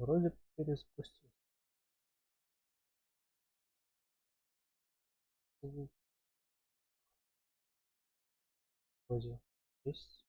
Вроде перезапустился. Вроде есть.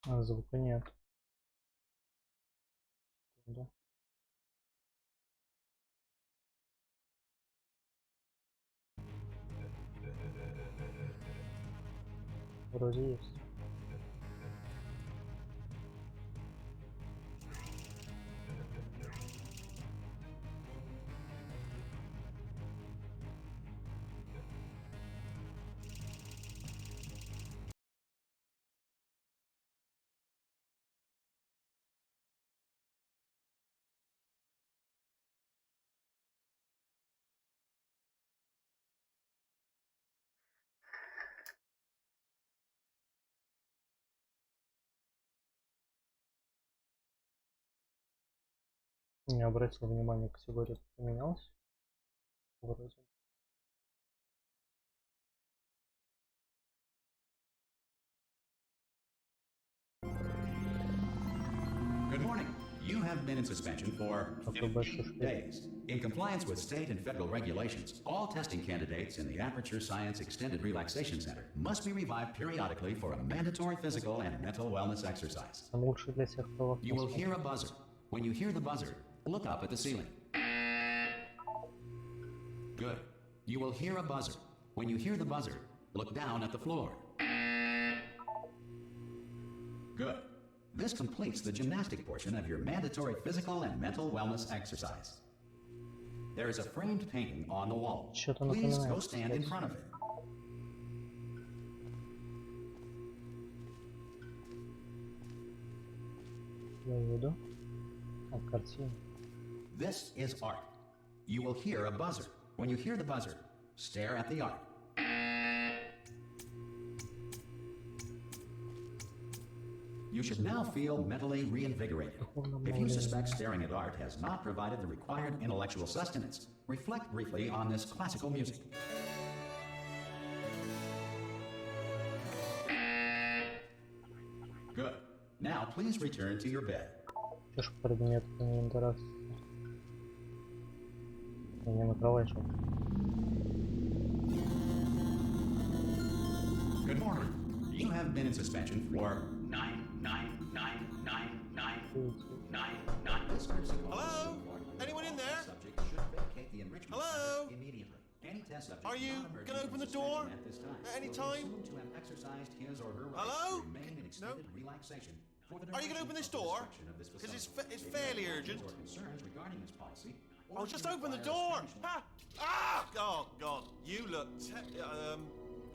А, звука нет. Да. Вроде есть. Не обратил внимания, категория поменялась. Вроде. Good morning. You have been in suspension for 15 days. In compliance with state and federal regulations, all testing candidates in the Aperture Science Extended Relaxation Center must be revived periodically for a mandatory physical and mental wellness exercise. Лучше для тех, кто... You will hear a buzzer. When you hear the buzzer, look up at the ceiling. Good. You will hear a buzzer. When you hear the buzzer, look down at the floor. Good. This completes the gymnastic portion of your mandatory physical and mental wellness exercise. There is a framed painting on the wall. Please go stand in front of it. This is art. You will hear a buzzer. When you hear the buzzer, stare at the art. You should now feel mentally reinvigorated. If you suspect staring at art has not provided the required intellectual sustenance, reflect briefly on this classical music. Good. Now please return to your bed. Good morning. You have been in suspension for 9999999. Hello? Anyone in there? Subject should vacate the enrichment Hello? immediately. Any test subject Are you gonna open the door at this time at any will be time? assumed to have exercised his or her right Hello? to remain in extended relaxation for the Are you gonna open this door? duration of this Because facility. it's fairly urgent. Or concerns regarding this policy. Oh, just open the door! Ha! Ah! Oh, God. You look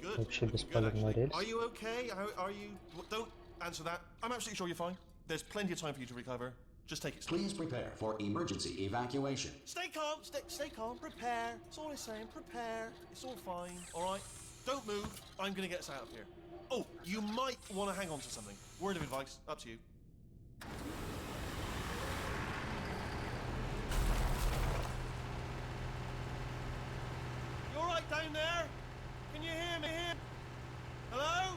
good. Вообще Good, бесполезная actually. рельс. Are you okay? Are you... Don't answer that. I'm absolutely sure you're fine. There's plenty of time for you to recover. Just take it slow. Please prepare for emergency evacuation. Stay calm. Stay calm. Prepare. That's all I'm saying. Prepare. It's all fine. All right? Don't move. I'm going to get us out of here. Oh, you might want to hang on to something. Word of advice. Up to you. You all right down there? Can you hear me? Hello?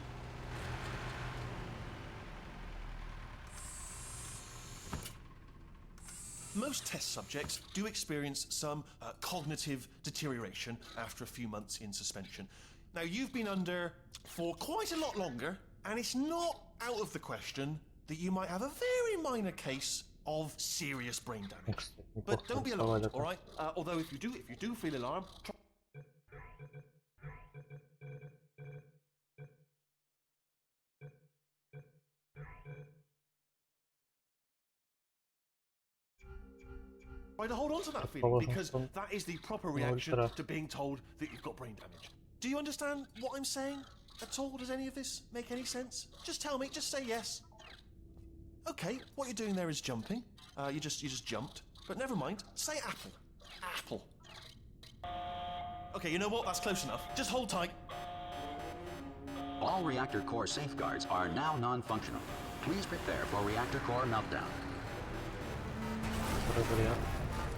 Most test subjects do experience some cognitive deterioration after a few months in suspension. Now, you've been under for quite a lot longer, and it's not out of the question that you might have a very minor case of serious brain damage. But don't be alarmed, all right? Although if you do feel alarmed, try to hold on to that feeling, because that is the proper reaction to being told that you've got brain damage. Do you understand what I'm saying at all? Does any of this make any sense? Just tell me, just say yes. Okay, what you're doing there is jumping. You just jumped. But never mind, say apple. Apple. Okay, you know what? That's close enough. Just hold tight. All reactor core safeguards are now non-functional. Please prepare for reactor core meltdown.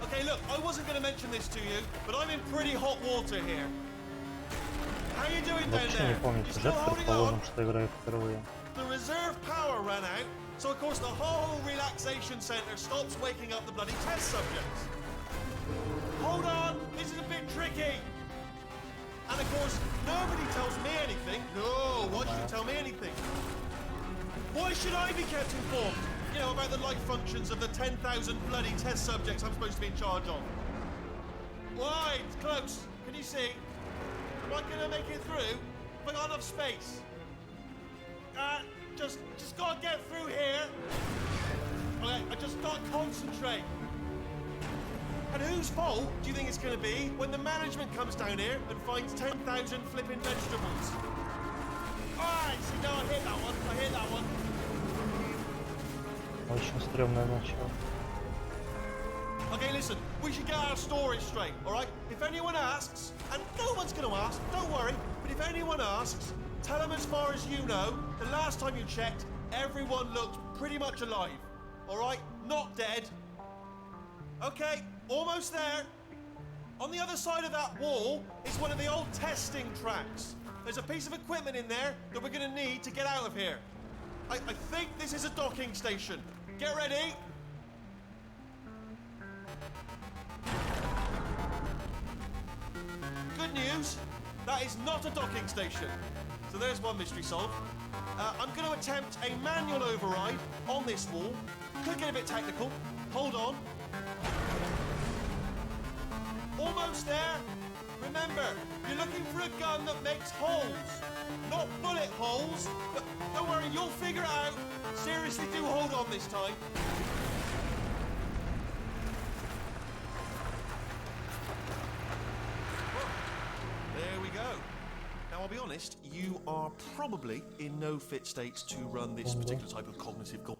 Okay, look, I wasn't going to mention this to you, but I'm in pretty hot water here. How you doing down Вообще не there? помню You сюжет, still holding предположим, on? что играю впервые. The reserve power ran out, so of course the whole relaxation center stops waking up the bloody test subjects. Hold on, this is a bit tricky. And of course, nobody tells me anything. No, why should you tell me anything? Why should I be kept informed? You know, about the life functions of the 10,000 bloody test subjects I'm supposed to be in charge of. Why? It's close. Can you see? Am I gonna make it through? Have I got enough space? Just gotta get through here. Okay, I just gotta concentrate. And whose fault do you think it's gonna be when the management comes down here and finds 10,000 flipping vegetables? Alright, see, no, I hit that one. I hit that one. Очень стрёмное начало. Okay, listen, we should get our story straight, alright? If anyone asks, and no one's gonna ask, don't worry, but if anyone asks, tell them as far as you know, the last time you checked, everyone looked pretty much alive. Alright? Not dead. Okay, almost there. On the other side of that wall is one of the old testing tracks. There's a piece of equipment in there that we're gonna need to get out of here. I think this is a docking station. Get ready. Good news, that is not a docking station. So there's one mystery solved. I'm going to attempt a manual override on this wall. Could get a bit technical. Hold on. Almost there. Remember, you're looking for a gun that makes holes. Not bullet holes, but don't worry, you'll figure it out. Seriously, do hold on this time. There we go. Now, I'll be honest, you are probably in no fit state to run this particular type of cognitive gauntlet.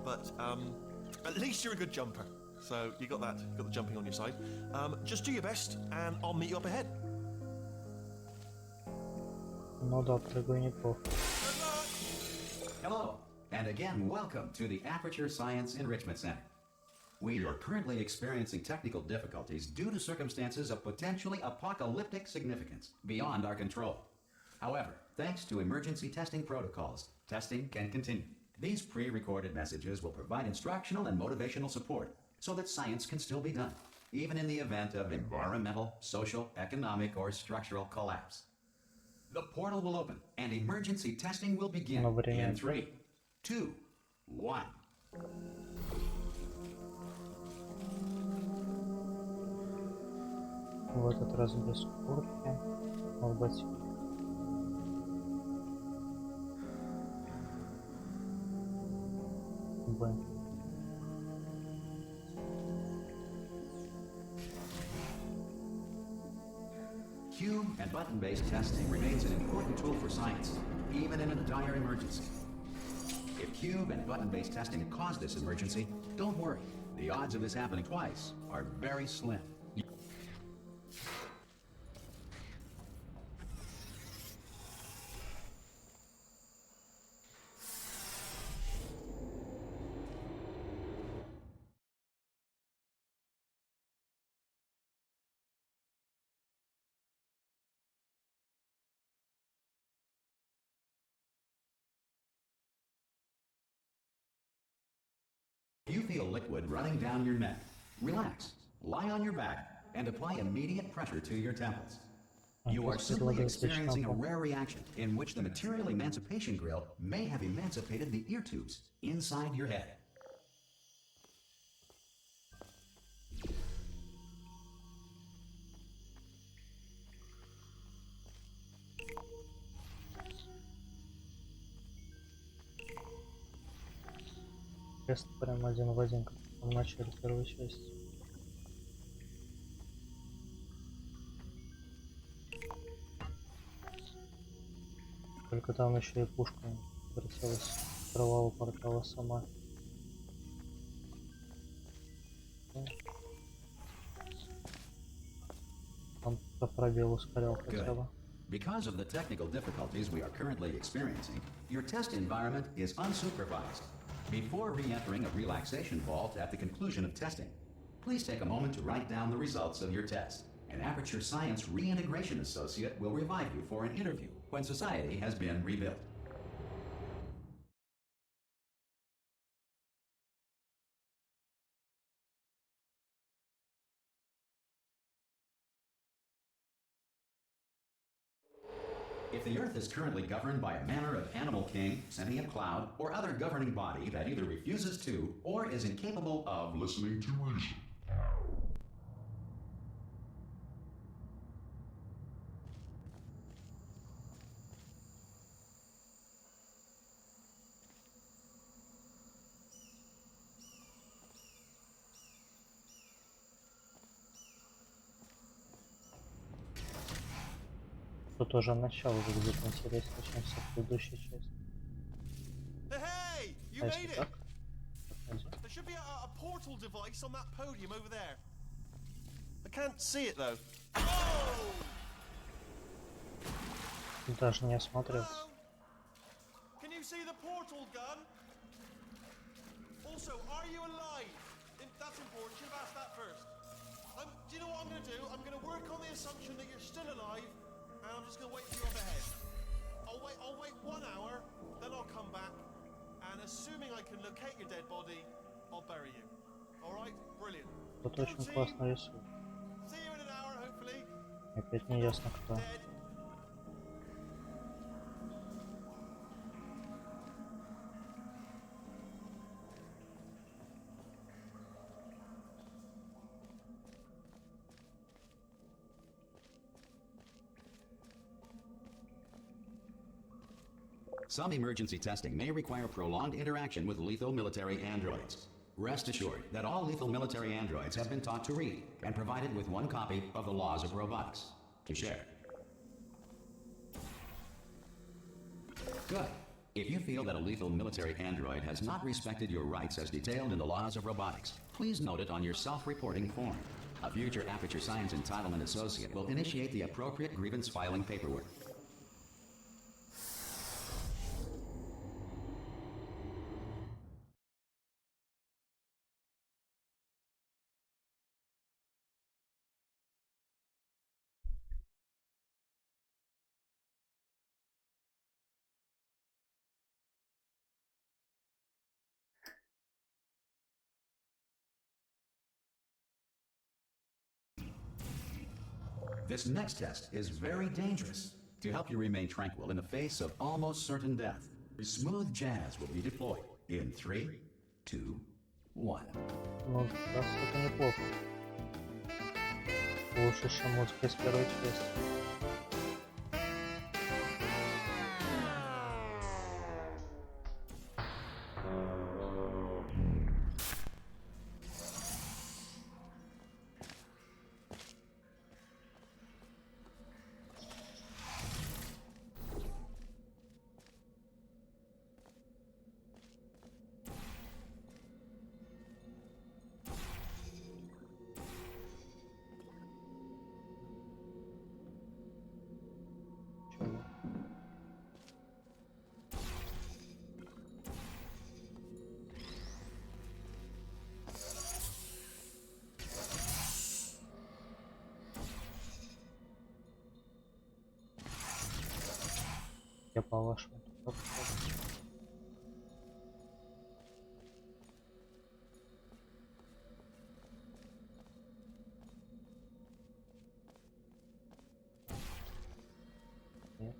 But at least you're a good jumper. So you got that, got the jumping on your side. Just do your best, and I'll meet you up ahead. Ну да, прыгаю неплохо. Hello, and again, welcome to the Aperture Science Enrichment Center. We are currently experiencing technical difficulties due to circumstances of potentially apocalyptic significance beyond our control. However, thanks to emergency testing protocols, testing can continue. These pre-recorded messages will provide instructional and motivational support so that science can still be done, even in the event of environmental, social, economic, or structural collapse. The portal will open and emergency testing will begin in 3, 2, 1. В этот раз без куртки, а в ботинке. Б. Cube and button-based testing remains an important tool for science, even in a dire emergency. If cube and button-based testing caused this emergency, don't worry. The odds of this happening twice are very slim. If you feel liquid running down your neck, relax, lie on your back, and apply immediate pressure to your temples. You are simply experiencing a rare reaction in which the material emancipation grill may have emancipated the ear tubes inside your head. Тест прям один в один, как в начале первой части. Только там еще и пушка вертелась, кровавого портала сама. Он по пробел ускорял хотя бы. Because of the technical difficulties we are currently experiencing, your test environment is unsupervised. Before re-entering a relaxation vault at the conclusion of testing, please take a moment to write down the results of your test. An Aperture Science Reintegration Associate will revive you for an interview when society has been rebuilt. If the Earth is currently governed by a manner of animal king, sentient cloud, or other governing body that either refuses to or is incapable of listening to reason, Тут уже начало выглядит интереснее, чем вся предыдущая часть. Hey! You А made если it! так? Проходи. There should be a portal device on that podium over there. I can't see it though. Oh! Даже не осмотрелся. Hello? Can you see the portal gun? Also, are you alive? That's important. Should have asked that first. Do you know what I'm going to do? I'm going to work on the assumption that you're still alive, and I'm just going to wait for you up ahead. I'll wait 1 hour, then I'll come back, and assuming I can locate your dead body, I'll bury you. All right? Brilliant. Тут очень классно рисует. See you in an hour, hopefully. Опять не ясно кто. Dead. some emergency testing may require prolonged interaction with lethal military androids. Rest assured that all lethal military androids have been taught to read and provided with 1 copy of the Laws of Robotics to share. Good. If you feel that a lethal military android has not respected your rights as detailed in the Laws of Robotics, please note it on your self-reporting form. A future Aperture Science Entitlement Associate will initiate the appropriate grievance filing paperwork. This next test is very dangerous. To help you remain tranquil in the face of almost certain death, smooth jazz will be deployed in 3, 2, 1. Ну, как раз это неплохо. Лучше, чем музыка из первой части. Чего? Я по-вашему тут подхожу. Нет.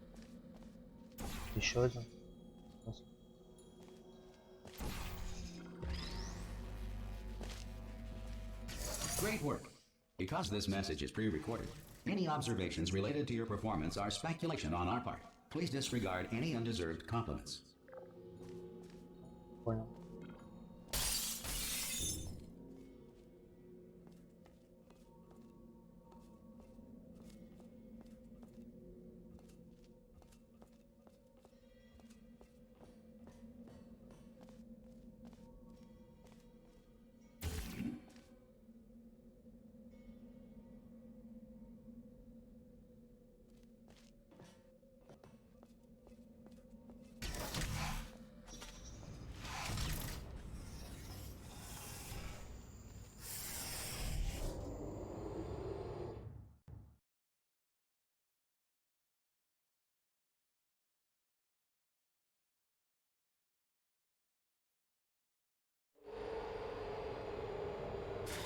Еще один. Great work. Because this message is pre-recorded, any observations related to your performance are speculation on our part. Please disregard any undeserved compliments. Понял.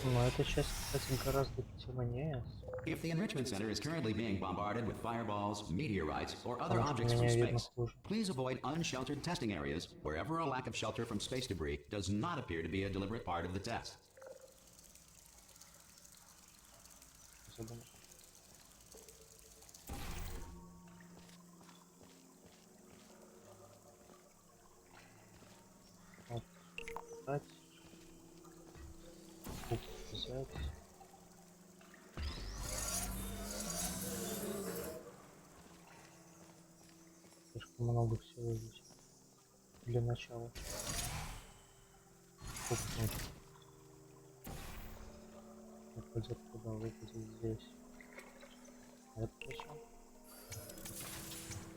Но эта часть, кстати, гораздо темнее. If the Enrichment Center is currently being bombarded with fireballs, meteorites, or other Потому что objects from меня видно space, хуже. please avoid unsheltered testing areas wherever a lack of shelter from space debris does not appear to be a deliberate part of the test. Задумал. Вот. Взять. Куб взять. Слишком много всего здесь. Для начала. Куб нужен. Выпадет туда, выпадет здесь. А это зачем?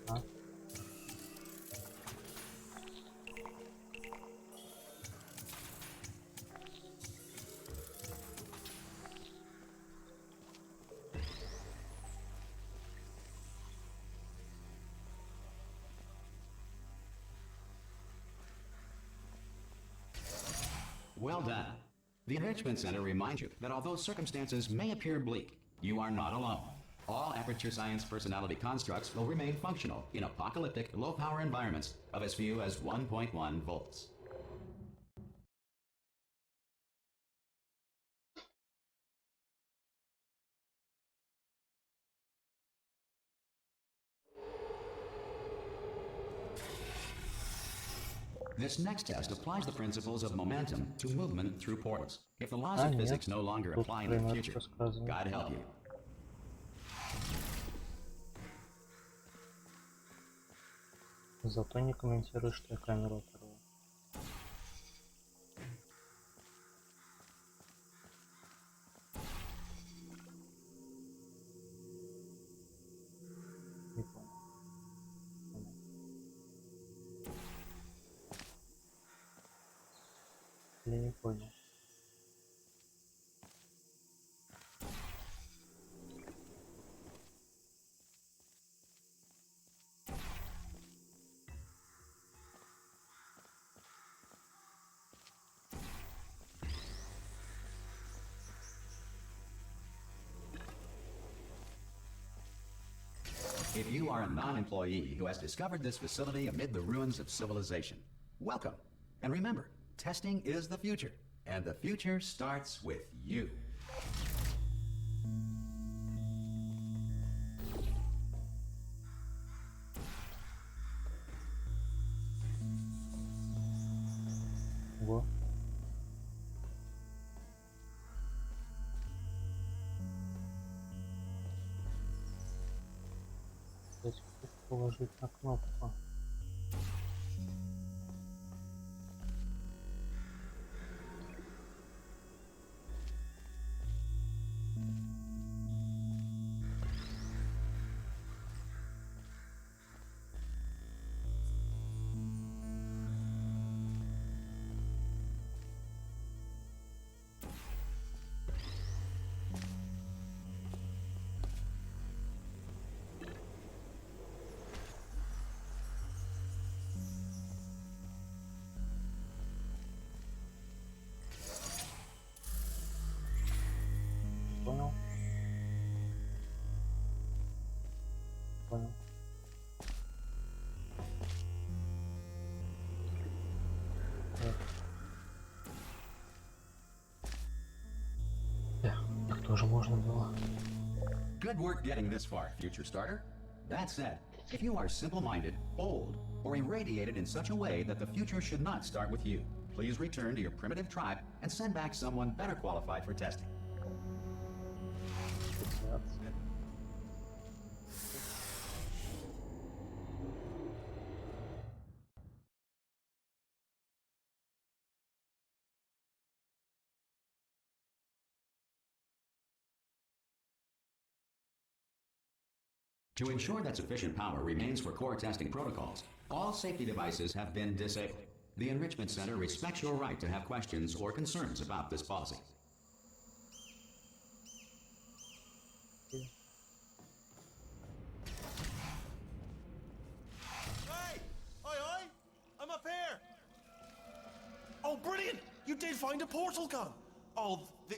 А? Well done. The Enrichment Center reminds you that although circumstances may appear bleak, you are not alone. All Aperture Science personality constructs will remain functional in apocalyptic, low-power environments of as few as 1.1 volts. This next test applies the principles of momentum to movement through portals. If the laws of нет. physics no longer Тут apply in the прямо future, рассказано. God help you. Зато не комментируй, что я камеру оторвал. Не понял. Или не понял. If you are a non-employee who has discovered this facility amid the ruins of civilization, welcome. And remember, testing is the future, and the future starts with you. Во. Здесь положить на кнопку. Понял? Понял. Вот. Так тоже можно было. Good work getting this far, future starter. That said, if you are simple-minded, bold, or irradiated in such a way that the future should not start with you, please return to your primitive tribe and send back someone better qualified for testing. To ensure that sufficient power remains for core testing protocols, all safety devices have been disabled. The Enrichment Center respects your right to have questions or concerns about this policy. Hey! Aye, I'm up here! Oh, brilliant! You did find a portal gun! Oh, do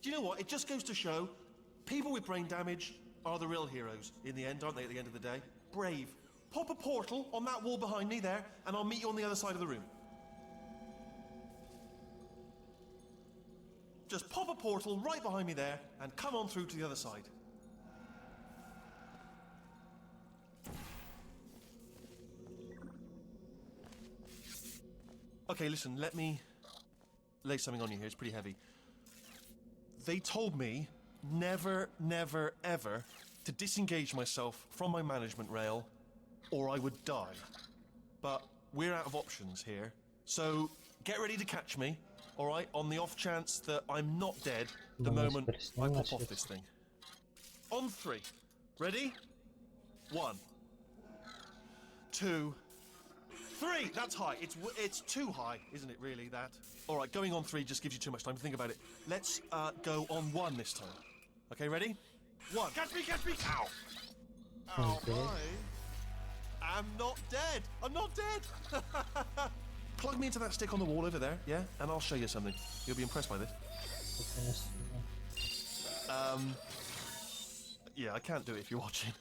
you know what? It just goes to show people with brain damage are the real heroes in the end, aren't they, at the end of the day? Brave. Pop a portal on that wall behind me there, and I'll meet you on the other side of the room. Just pop a portal right behind me there, and come on through to the other side. Okay, listen, let me lay something on you here. It's pretty heavy. They told me never, never, ever to disengage myself from my management rail or I would die. But we're out of options here. So get ready to catch me, all right, on the off chance that I'm not dead the moment I pop off this thing. On 3. Ready? 1, 2, 3! That's high. It's too high, isn't it, really, that? All right, going on 3 just gives you too much time to think about it. Let's go on 1 this time. Okay, ready? 1. Catch me, catch me! Ow! Ow, I'm not dead! I'm not dead! Plug me into that stick on the wall over there, yeah? And I'll show you something. You'll be impressed by this. Yeah, I can't do it if you're watching.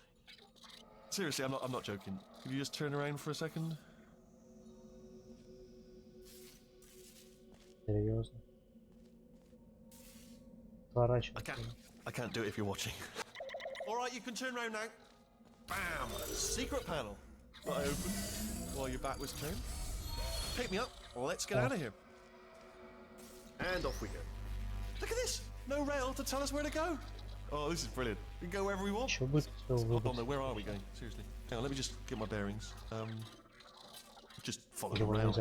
Seriously, I'm not joking. Could you just turn around for a second? Серьезно. I can't do it if you're watching. Alright, you can turn around now. Bam! Secret panel. That I opened while your back was turned. Pick me up. Let's get out of here. And off we go. Look at this! No rail to tell us where to go. Oh, this is brilliant. We can go wherever we want. Hold on, though. Where are we going? Seriously. Hang on, let me just get my bearings. Just follow the rail.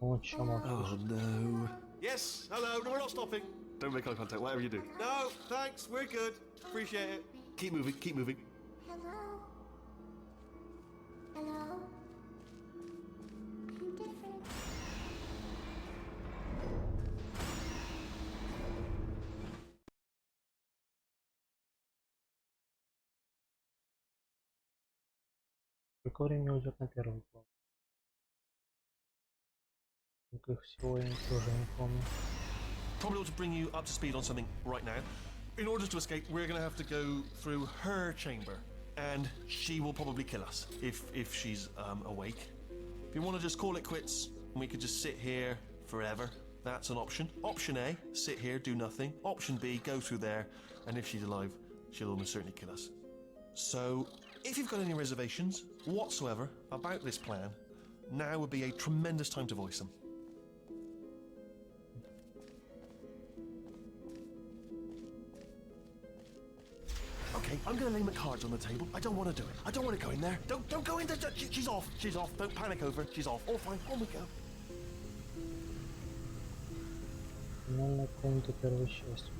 Oh no. Yes, hello, no, we're not stopping. Don't make eye contact, whatever you do. No, thanks, we're good. Appreciate it. Keep moving, keep moving. Hello? Hello? I'm different. Какое время уйдет на первый план? Их всего я тоже не помню. Probably ought to bring you up to speed on something right now. In order to escape, we're going to have to go through her chamber, and she will probably kill us if she's awake. If you want to just call it quits, we could just sit here forever. That's an option. Option A, sit here, do nothing. Option B, go through there, and if she's alive, she'll almost certainly kill us. So, if you've got any reservations whatsoever about this plan, now would be a tremendous time to voice them. Okay, I'm gonna lay my cards on the table. I don't want to do it. I don't want to go in there. Don't go in there. She's off. She's off. Don't panic over. She's off. All fine. On we go. Финальная комната первой части.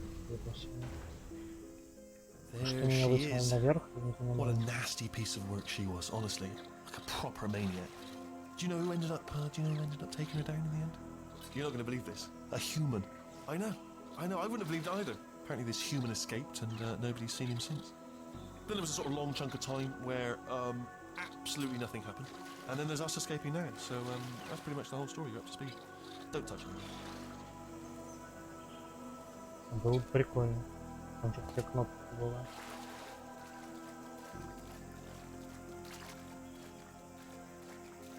There she is. What a nasty piece of work she was, honestly. Like a proper maniac. Do you know who ended up taking her down in the end? You're not going to believe this. A human. I know. I wouldn't have believed it either. Apparently this human escaped and nobody's seen him since. Then there was a sort of long chunk of time where absolutely nothing happened. And then there's us escaping now. So that's pretty much the whole story. You're up to speed. Don't touch him. Было бы прикольно. Там же какая кнопка была.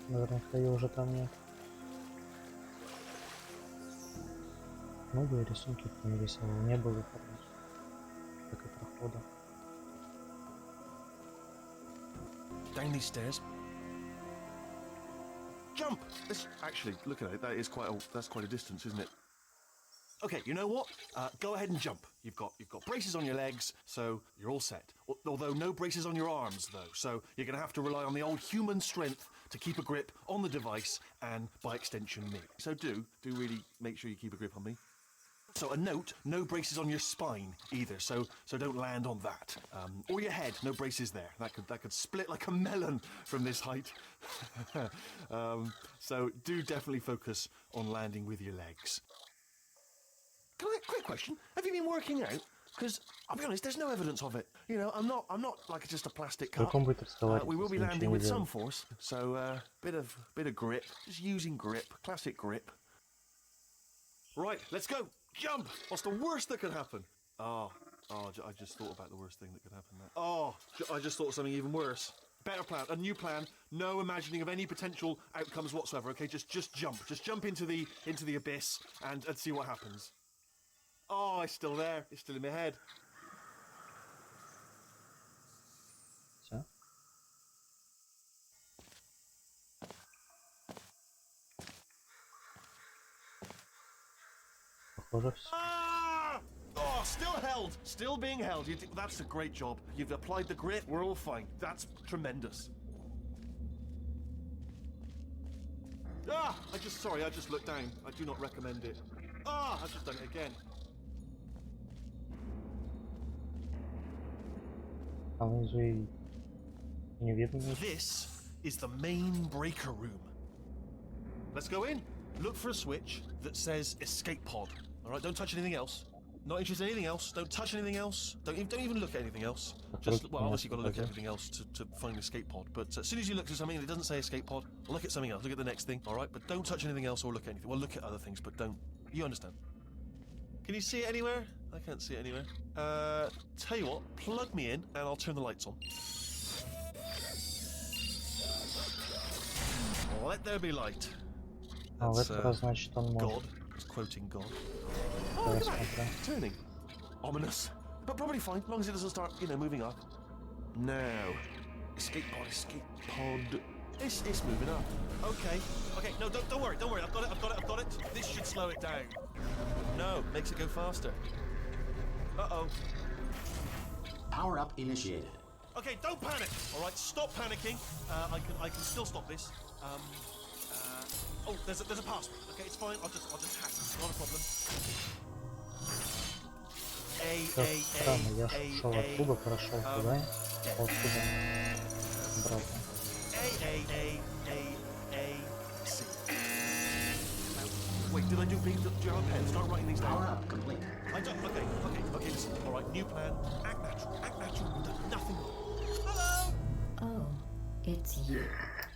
Наверное, ее уже там нет. Новые рисунки кто нарисовал, не было так и прохода. Down these stairs. Jump! Actually, look at it. That's quite a distance, isn't it? Okay, you know what? Go ahead and jump. You've got braces on your legs, so you're all set. Although no braces on your arms, though. So you're going to have to rely on the old human strength to keep a grip on the device and, by extension, me. So do really make sure you keep a grip on me. So a note, no braces on your spine either. So don't land on that. Or your head, no braces there. That could split like a melon from this height. So do definitely focus on landing with your legs. Quick question. Have you been working out? Because I'll be honest, there's no evidence of it. You know, I'm not like just a plastic При cup. каком будет разговаривать, We will be если ничего landing не with some делать? force, so bit of grip, just using grip, classic grip. Right, let's go. Jump. What's the worst that could happen? I just thought about the worst thing that could happen there. I just thought of something even worse. Better plan, a new plan. No imagining of any potential outcomes whatsoever. Okay, just jump into the abyss and see what happens. Oh, it's still there. It's still in my head. Все. Похоже, все. Ah! Oh, still held. Still being held. That's a great job. You've applied the grit. We're all fine. That's tremendous. I just looked down. I do not recommend it. I've just done it again. А внизу и не видно ничего. This is the main breaker room. Let's go in. Look for a switch that says escape pod. All right, don't touch anything else. Not interested in anything else. Don't touch anything else. Don't even look at anything else. Just, well, obviously you've got to look at everything else to find the escape pod. But as soon as you look at something and it doesn't say escape pod, look at something else. Look at the next thing. All right, but don't touch anything else or look at anything. Well, look at other things, but don't. You understand? Can you see it anywhere? I can't see it anywhere. Tell you what, plug me in and I'll turn the lights on. Let there be light. А в этот раз, значит, он может. God. It's quoting God. Oh, look at that. Turning. Ominous. But probably fine, as long as it doesn't start, moving up. Now. Escape pod. It's moving up. Okay, no, don't worry. I've got it. This should slow it down. No, makes it go faster. Uh-oh. Power up initiated. Okay, don't panic. All right, stop panicking. I can still stop this. Oh, there's a password. Okay, it's fine. I'll just hack. It's not a problem. Все странно, я шел оттуда, прошел туда, оттуда, обратно. C. Wait, did I do things? Do you have a pen? Start writing these down. Power up complete. I don't. Okay. Listen. All right, new plan. Act natural. Nothing. Hello. Oh, it's you.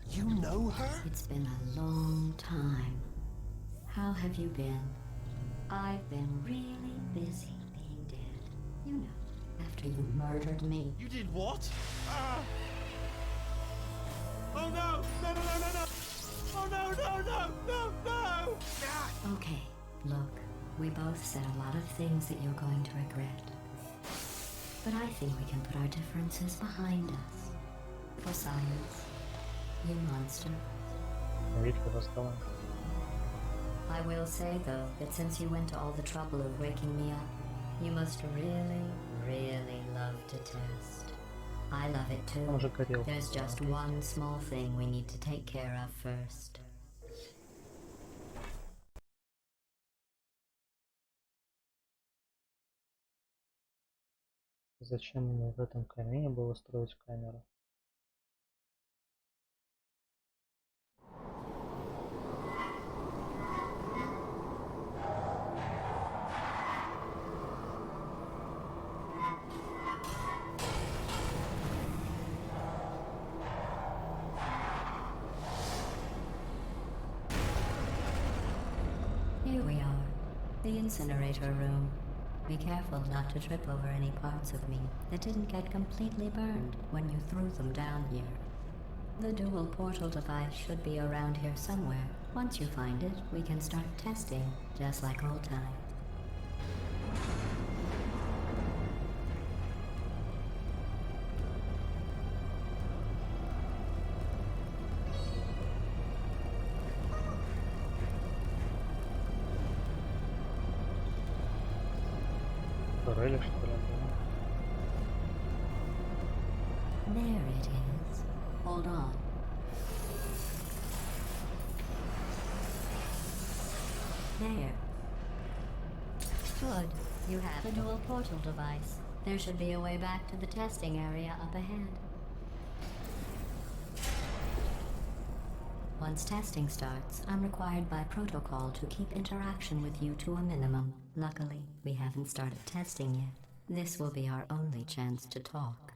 You know her? It's been a long time. How have you been? I've been really busy being dead. You know, after you murdered me. You did what? Oh no! No! Oh no! Okay, look, we both said a lot of things that you're going to regret. But I think we can put our differences behind us. For science. You monster. Видите, раздавай. I will say, though, that since you went to all the trouble of waking me up, you must really, really love to test. I love it too. Он же горел. There's just one small thing we need to take care of first. Зачем мне в этом камине было строить камеру? Here we are, the incinerator room. Be careful not to trip over any parts of me that didn't get completely burned when you threw them down here. The dual portal device should be around here somewhere. Once you find it, we can start testing, just like old times. Турели, что ли, было? There it is. Hold on. There. Good. You have a dual portal device. There should be a way back to the testing area up ahead. Once testing starts, I'm required by protocol to keep interaction with you to a minimum. Luckily, we haven't started testing yet. This will be our only chance to talk.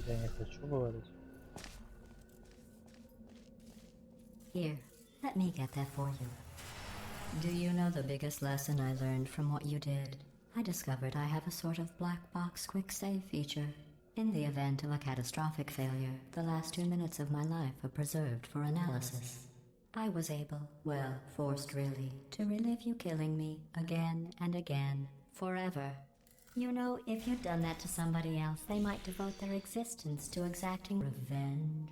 Я не хочу говорить. Here, let me get that for you. Do you know the biggest lesson I learned from what you did? I discovered I have a sort of black box quick save feature. In the event of a catastrophic failure, the last 2 minutes of my life are preserved for analysis. I was able, well, forced really, to relive you killing me again and again, forever. You know, if you'd done that to somebody else, they might devote their existence to exacting revenge.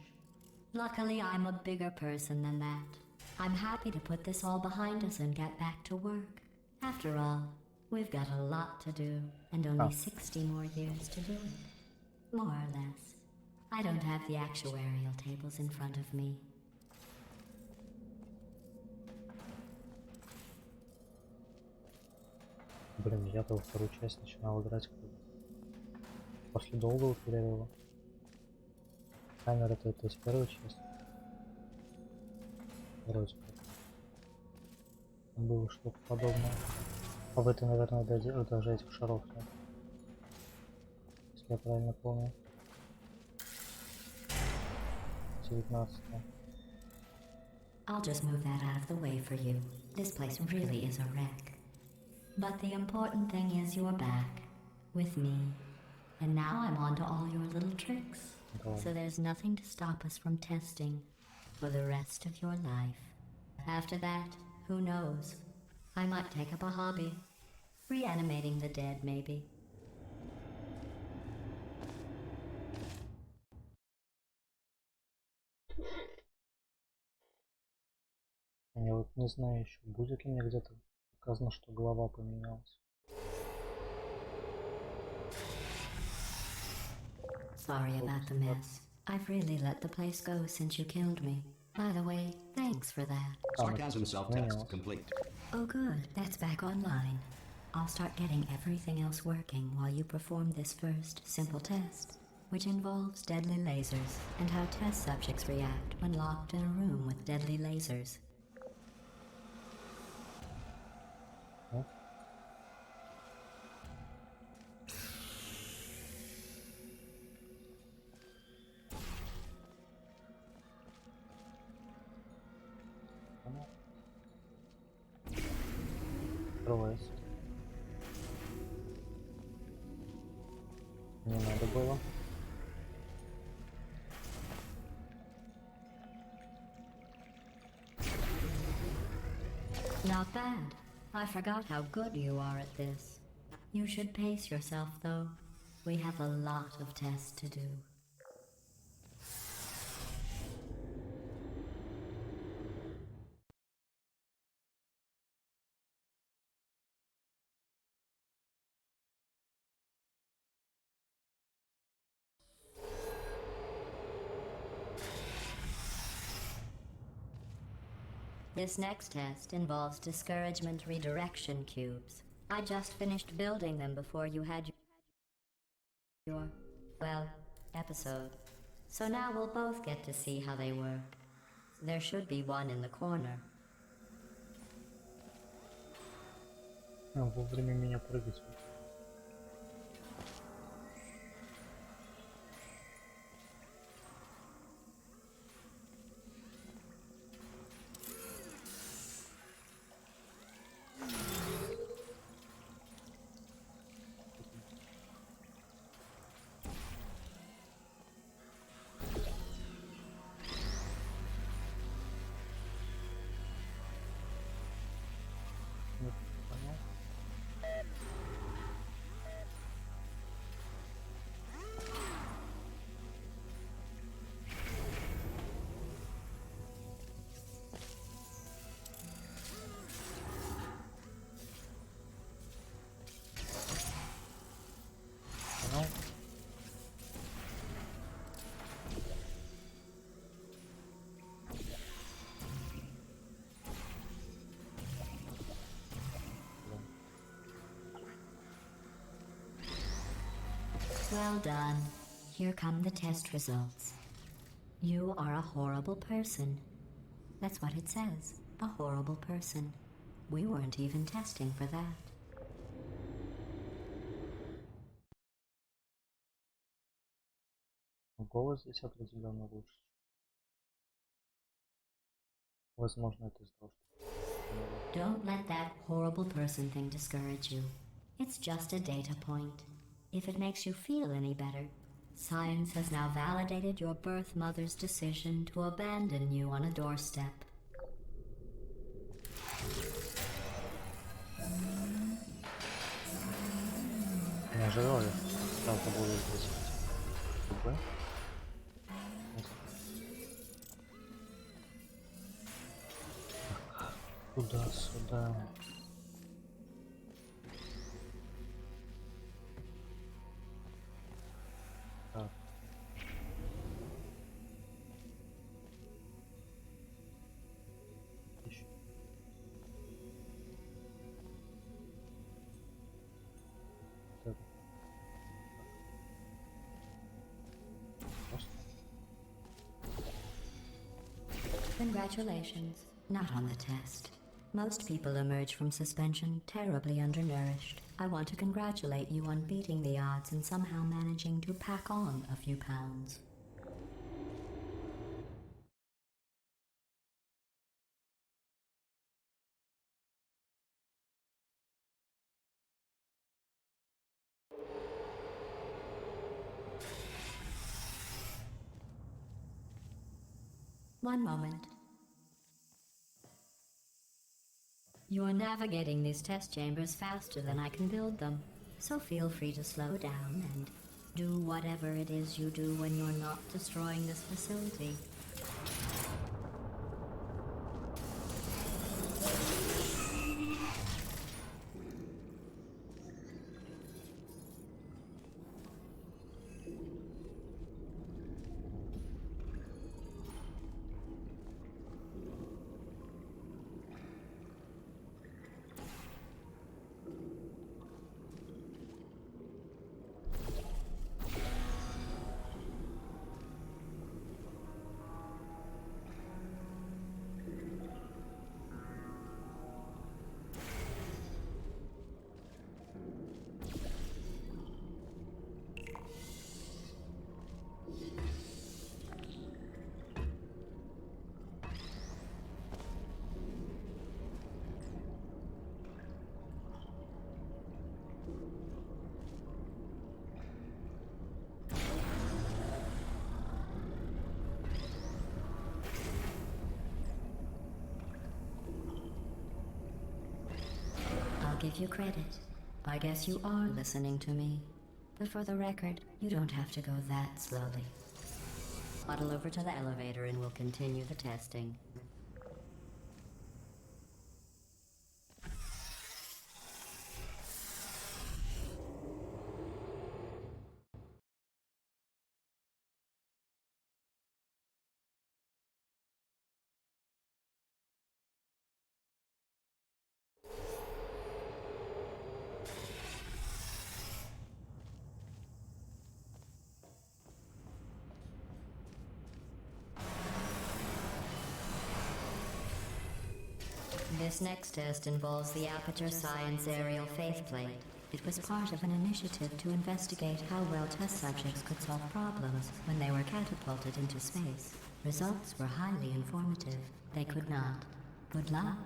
Luckily, I'm a bigger person than that. I'm happy to put this all behind us and get back to work. After all, we've got a lot to do, and only 60 more years to do it. More or less. I don't have the actuarial tables in front of me. Блин, я-то во вторую часть начинал играть после долгого перерыва. Камера-то это из первой части. Вроде как. Там было что-то подобное. А в этой, наверное, даже этих шаров нет. Если я правильно помню. 19. I'll just move that out of the way for you. This place really is a wreck. But the important thing is you're back. With me. And now I'm on to all your little tricks. So there's nothing to stop us from testing for the rest of your life. After that, who knows? I might take up a hobby. Reanimating the dead, maybe. Я вот не знаю еще, будет ли мне где-то показано, что голова поменялась. Sorry about the mess. I've really let the place go since you killed me. By the way, thanks for that. Sarcasm self-test complete. Oh good, that's back online. I'll start getting everything else working while you perform this first, simple test, which involves deadly lasers and how test subjects react when locked in a room with deadly lasers. Открывается. Не надо было. Not bad. I forgot how good you are at this. You should pace yourself, though. We have a lot of tests to do. This next test involves discouragement redirection cubes. I just finished building them before you had your, well, episode. So now we'll both get to see how they work. There should be one in the corner. Вовремя меня прыгать. Well done. Here come the test results. You are a horrible person. That's what it says. A horrible person. We weren't even testing for that. Голос здесь определенно лучше. Возможно, это из-за того, что... Don't let that horrible person thing discourage you. It's just a data point. If it makes you feel any better, science has now validated your birth mother's decision to abandon you on a doorstep. Не ожидал я, правда, буду здесь. Г. Туда-сюда. Так. Еще. Так. Просто. Congratulations. Not on the test. Most people emerge from suspension terribly undernourished. I want to congratulate you on beating the odds and somehow managing to pack on a few pounds. One moment. You're navigating these test chambers faster than I can build them, so feel free to slow down and do whatever it is you do when you're not destroying this facility. Give you credit. I guess you are listening to me. But for the record, you don't have to go that slowly. Huddle over to the elevator and we'll continue the testing. This next test involves the Aperture Science Aerial Faithplate. It was part of an initiative to investigate how well test subjects could solve problems when they were catapulted into space. Results were highly informative. They could not. Good luck.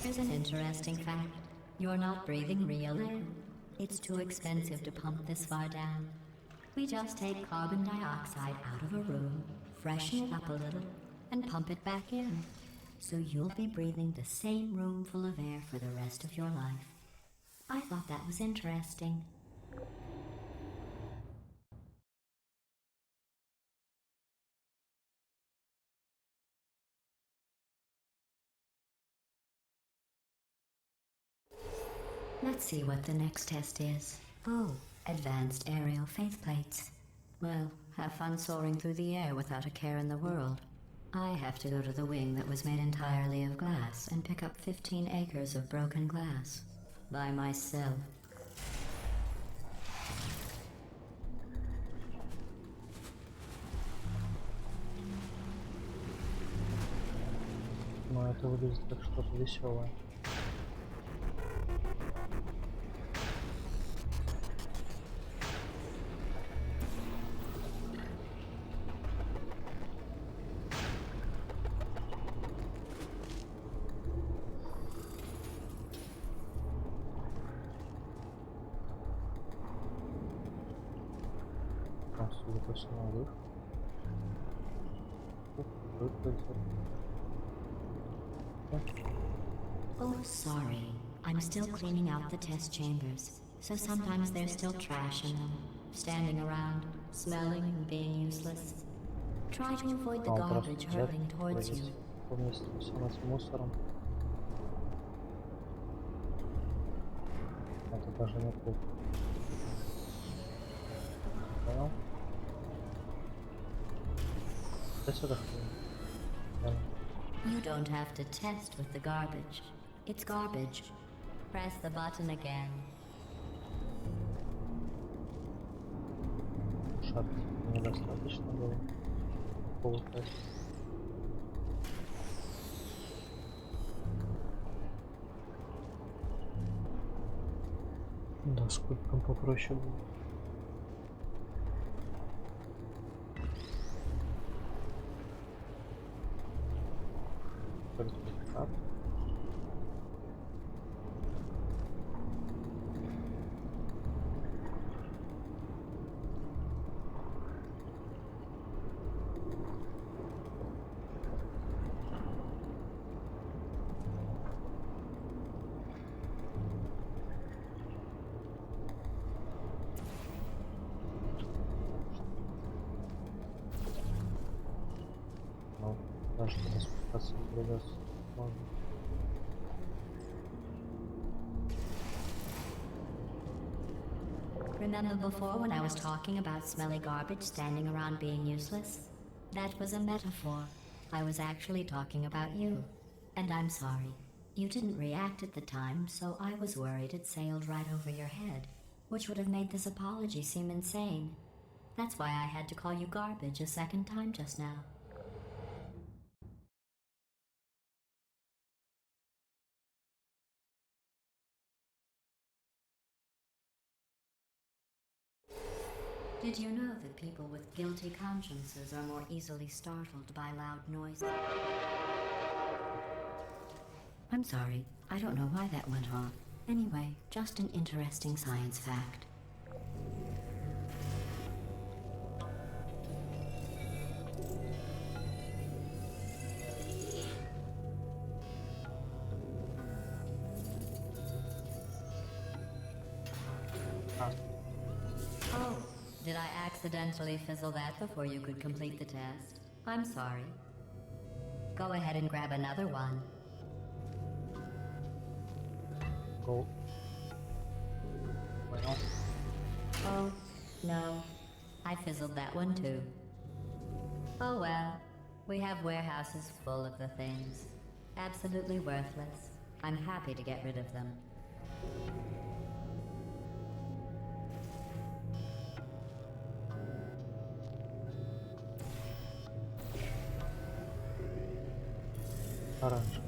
Here's an interesting fact. You're not breathing real air. It's too expensive to pump this far down. We just take carbon dioxide out of a room, freshen it up a little, and pump it back in. So you'll be breathing the same room full of air for the rest of your life. I thought that was interesting. Let's see what the next test is. Oh, advanced aerial faith plates. Well, have fun soaring through the air without a care in the world. I have to go to the wing that was made entirely of glass and pick up 15 acres of broken glass. By myself. Но это выглядит как что-то веселое. Судя по всему, выход. Oh, sorry. I'm still cleaning out the test chambers, so sometimes there's still trash in them, standing around, smelling and being useless. Try to avoid the garbage hurtling towards you. Вместе со всем этим мусором. Это даже не круто. Понял? You don't have to test with the garbage. It's garbage. Press the button again. Шаг недостаточно было. Получается. Да, сколько там попроще было. Сертификат. Ну, даже когда спускаться придется, можно. Remember before when I was talking about smelly garbage standing around being useless? That was a metaphor. I was actually talking about you. And I'm sorry. You didn't react at the time, so I was worried it sailed right over your head, which would have made this apology seem insane. That's why I had to call you garbage a second time just now. Did you know that people with guilty consciences are more easily startled by loud noises? I'm sorry, I don't know why that went off. Anyway, just an interesting science fact. Oh, did I accidentally fizzle that before you could complete the test? I'm sorry. Go ahead and grab another one. Go. Well, Oh, no. I fizzled that one too. Oh well. We have warehouses full of the things. Absolutely worthless. I'm happy to get rid of them. оранж.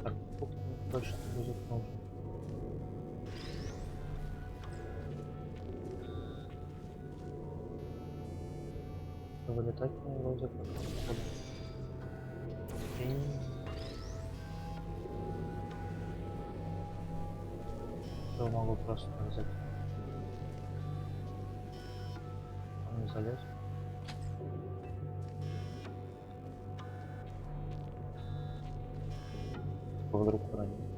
Так, сколько мне точно будет нужно? Вылетать мне вроде как отсюда. И... Я могу просто взять. Он не залез. Вдруг уронил.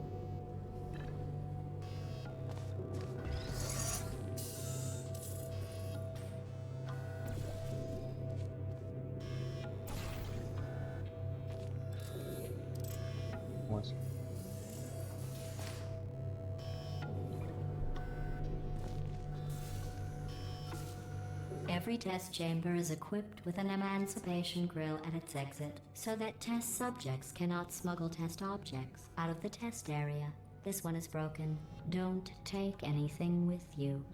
Every test chamber is equipped with an emancipation grill at its exit, so that test subjects cannot smuggle test objects out of the test area. This one is broken. Don't take anything with you.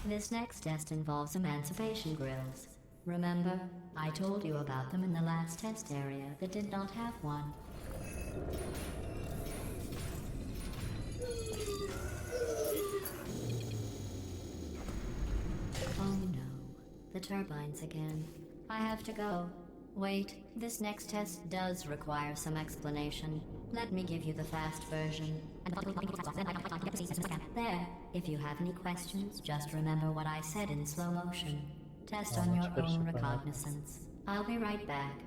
This next test involves emancipation grills. Remember, I told you about them in the last test area that did not have one. Oh no, the turbines again. I have to go. Wait, this next test does require some explanation. Let me give you the fast version. There, if you have any questions, just remember what I said in slow motion. Test on your own recognizance. I'll be right back.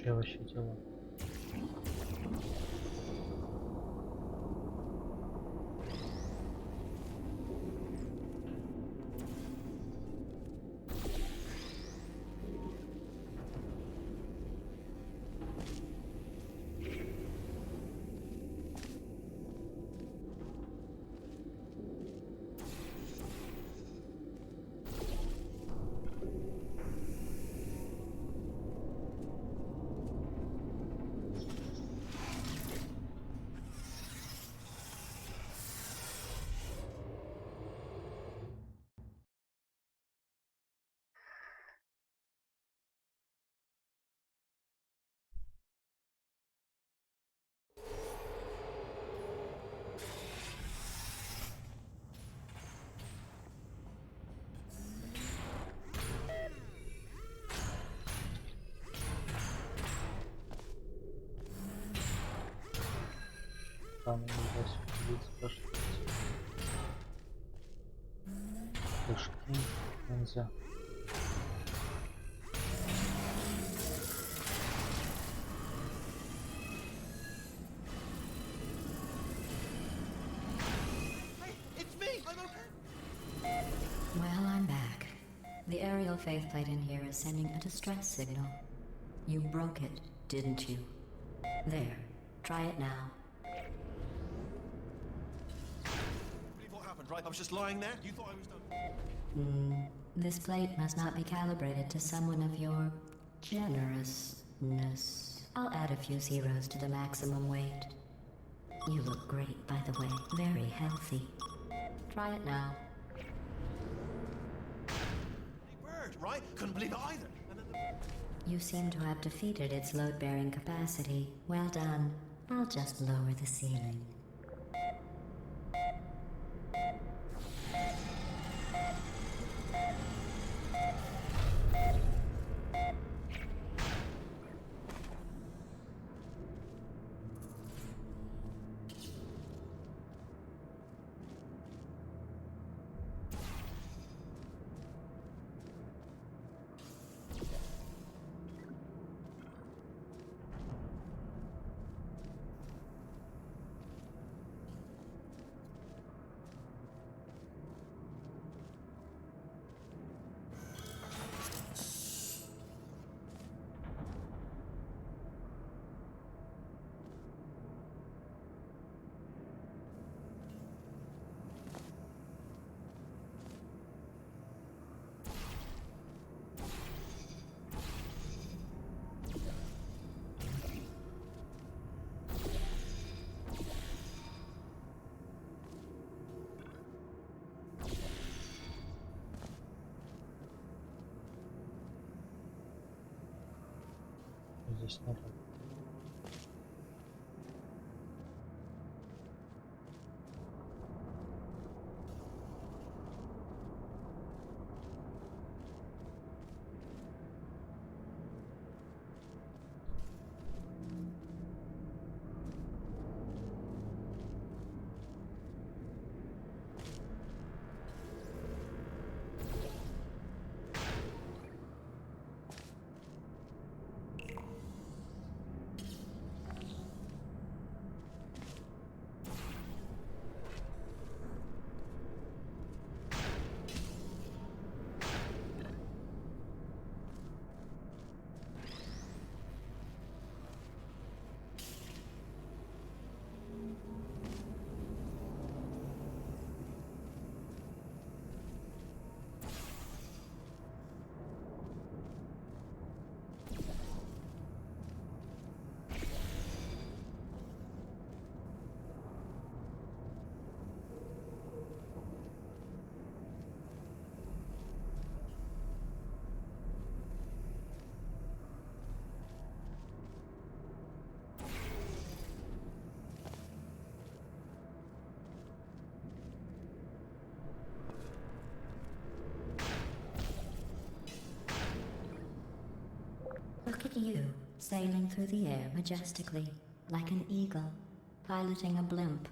Я вообще делаю? Там нельзя сюда спрашивать. Прыжки нельзя. Hey, it's me! I'm okay! Well, I'm back. The aerial faceplate in here is sending a distress signal. You broke it, didn't you? There. Try it now. Believe what happened, right? I was just lying there. You thought I was done. This plate must not be calibrated to someone of your generousness. I'll add a few zeros to the maximum weight. You look great, by the way. Very healthy. Try it now. Bird, right? Couldn't believe it either. And then You seem to have defeated its load-bearing capacity. Well done. I'll just lower the ceiling. здесь снаряд. Look at you, sailing through the air majestically, like an eagle, piloting a blimp.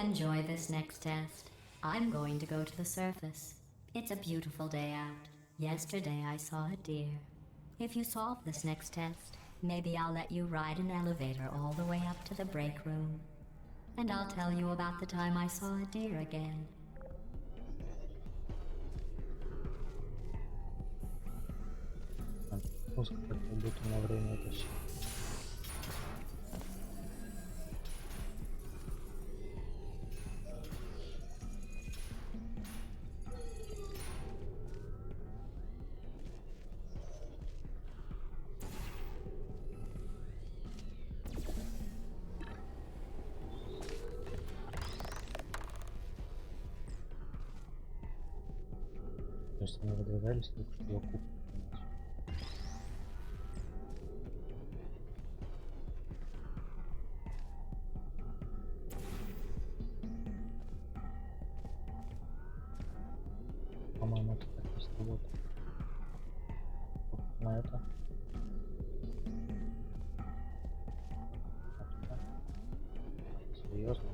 Enjoy this next test. I'm going to go to the surface. It's a beautiful day out. Yesterday I saw a deer. If you solve this next test, maybe I'll let you ride an elevator all the way up to the break room. And I'll tell you about the time I saw a deer again. Пуск как будто на время тащит. То есть мы выдвигались только что его куб. По-моему, это так просто вот. На это. Серьезно?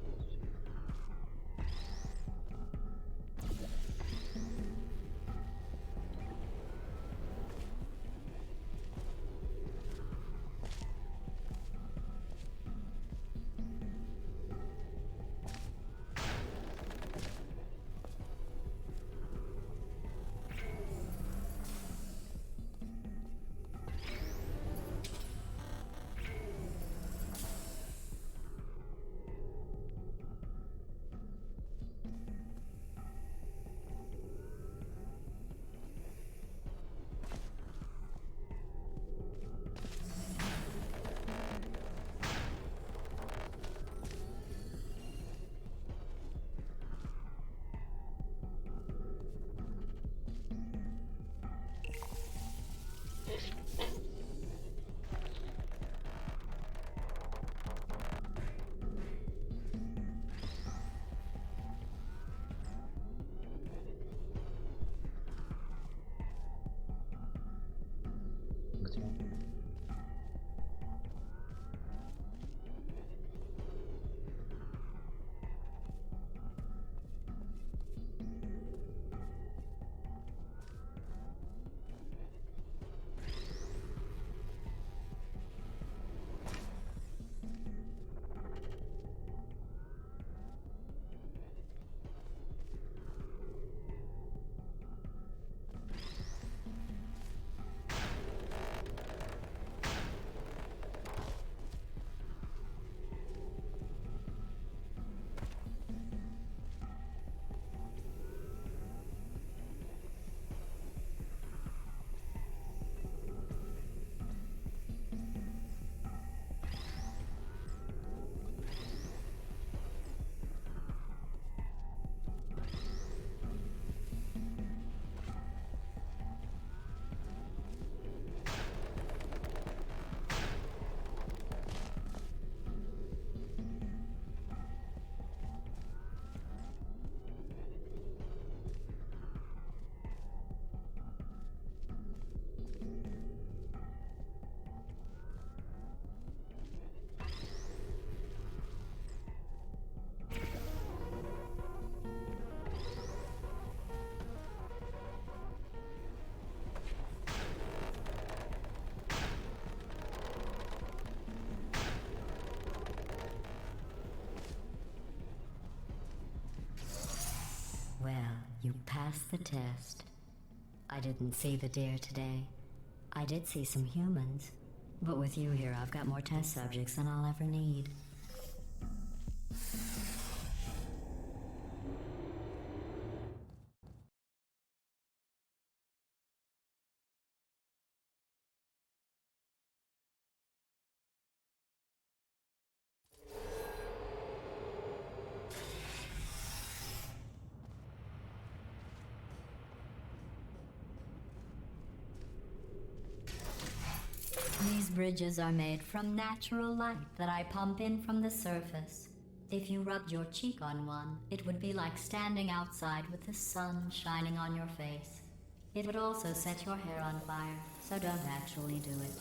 passed the test. I didn't see the deer today. I did see some humans. But with you here, I've got more test subjects than I'll ever need. These bridges are made from natural light that I pump in from the surface. If you rubbed your cheek on one, it would be like standing outside with the sun shining on your face. It would also set your hair on fire, so don't actually do it.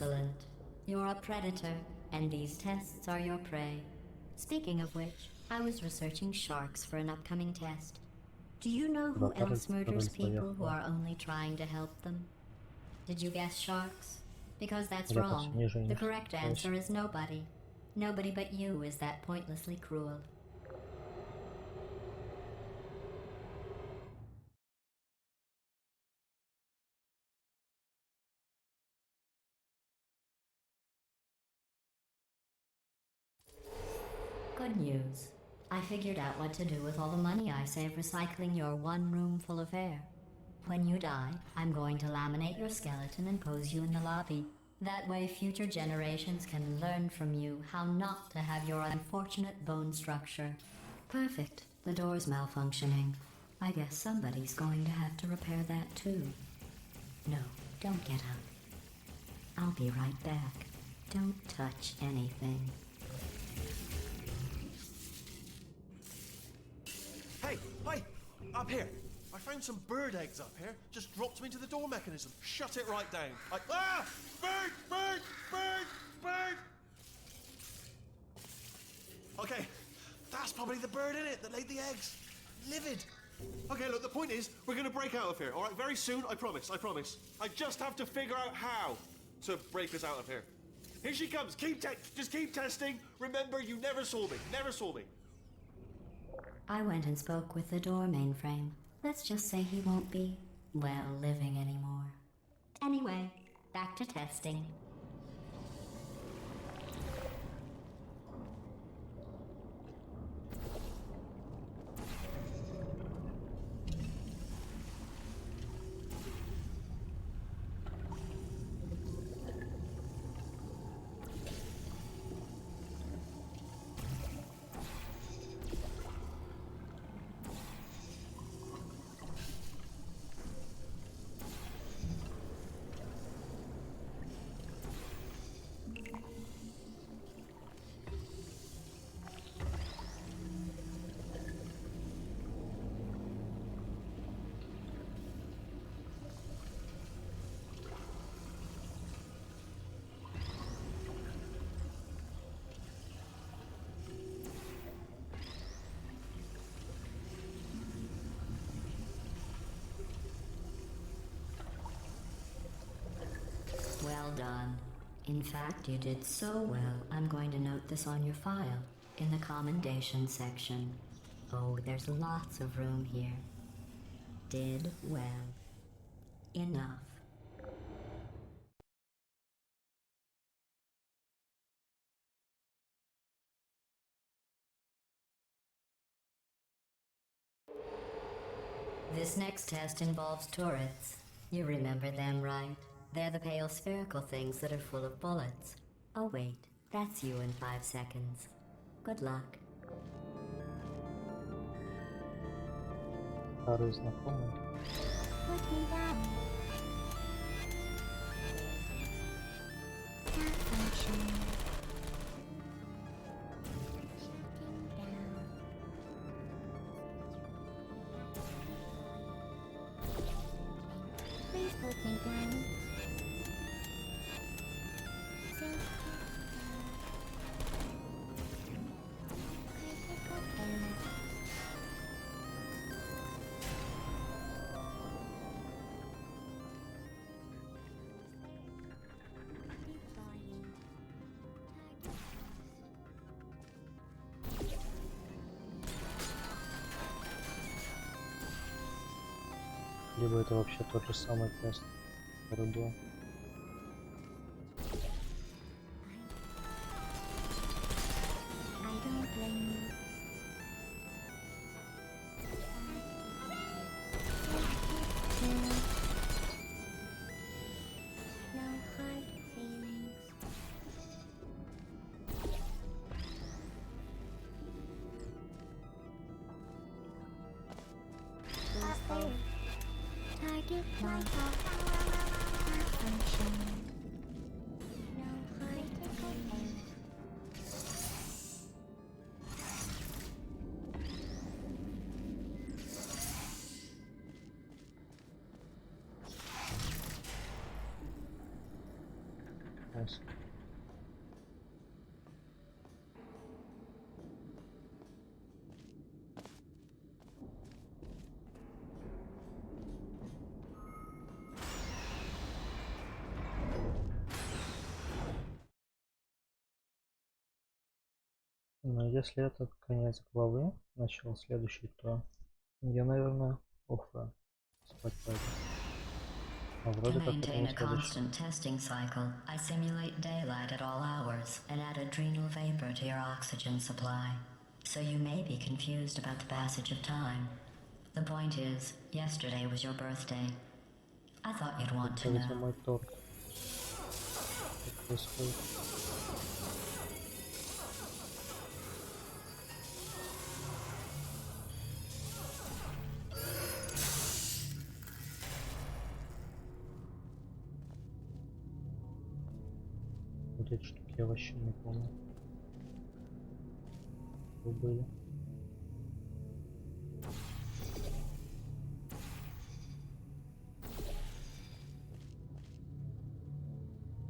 Excellent. You're a predator, and these tests are your prey. Speaking of which, I was researching sharks for an upcoming test. Do you know who else murders people who are only trying to help them? Did you guess sharks? Because that's wrong. The correct answer is nobody. Nobody but you is that pointlessly cruel. Good news. I figured out what to do with all the money I save recycling your one room full of air. When you die, I'm going to laminate your skeleton and pose you in the lobby. That way future generations can learn from you how not to have your unfortunate bone structure. Perfect. The door's malfunctioning. I guess somebody's going to have to repair that too. No, don't get up. I'll be right back. Don't touch anything. Hey, hi! Up here! I found some bird eggs up here. Just dropped them into the door mechanism. Shut it right down. Ah! Bird! Bird! Bird! Bird! Okay, that's probably the bird in it that laid the eggs. Livid. Okay, look, the point is, we're gonna break out of here, all right? Very soon, I promise, I promise. I just have to figure out how to break us out of here. Here she comes. Just keep testing. Remember, you never saw me. Never saw me. I went and spoke with the door mainframe. Let's just say he won't be, well, living anymore. Anyway, back to testing. Well done. In fact, you did so well, I'm going to note this on your file, in the commendation section. Oh, there's lots of room here. Did well. Enough. This next test involves turrets. You remember them, right? They're the pale spherical things that are full of bullets. Oh wait, that's you in 5 seconds. Good luck. Старый знакомый. Put me down. Malfunction. Shutting down. Please put me down. Safety. Critical failure. Deploying. Либо это вообще тот же самый тест, который был. I don't blame you. No hard feelings. Uh-oh. Target locked. Malfunction. No critical error. Nice. Но если это конец главы, начало следующий, то я, наверное, спать пойду. А To вроде как это maintain не a следующий. constant testing cycle, I simulate daylight at all hours and add adrenal vapor to your oxygen supply. So you may be confused about the passage of time. The point is, yesterday was your birthday. I thought you'd want to Это know. мой торт. Что происходит? вот эти штуки я вообще не помню. Что были.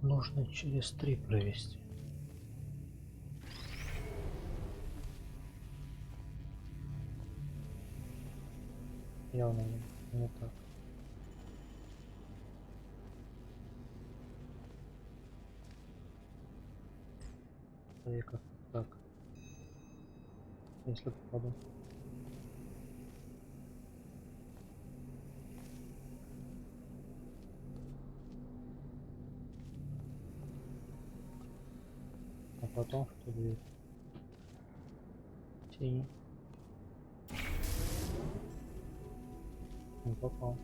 Нужно через 3 провести. Явно не так. И как так. Если попаду. А потом в ту дверь. Тени. Не попал.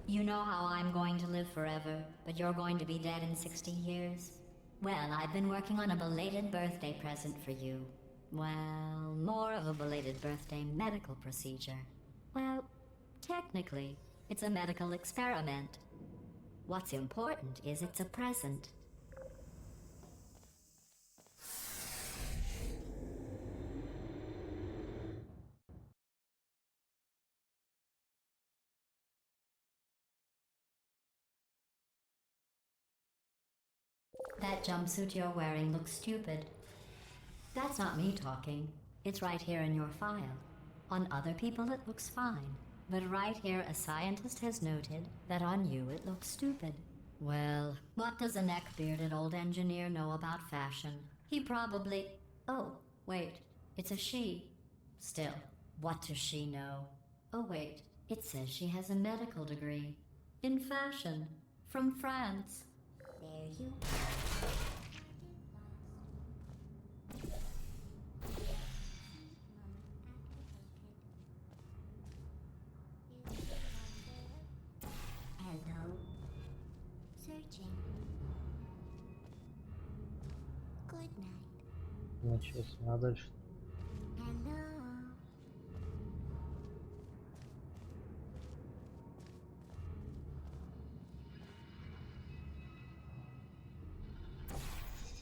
You know how I'm going to live forever, but you're going to be dead in 60 years? Well, I've been working on a belated birthday present for you. Well, more of a belated birthday medical procedure. Well, technically, it's a medical experiment. What's important is it's a present. That jumpsuit you're wearing looks stupid. That's not me talking. It's right here in your file. On other people it looks fine. But right here a scientist has noted that on you it looks stupid. Well, what does a neck-bearded old engineer know about fashion? He probably... Oh, wait. It's a she. Still, what does she know? Oh wait, it says she has a medical degree. In fashion. From France. There you Hello. Searching. Good night. Начался. А дальше? Hello.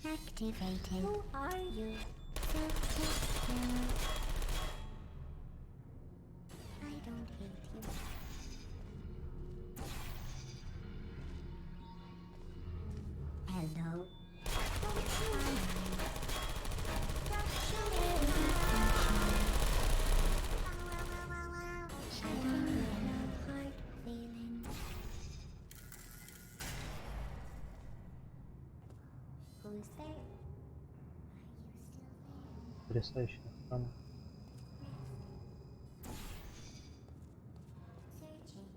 Activated. Who are you? I don't hate you. Hello. Who's there? Are you still there? Потрясающая охрана. Searching.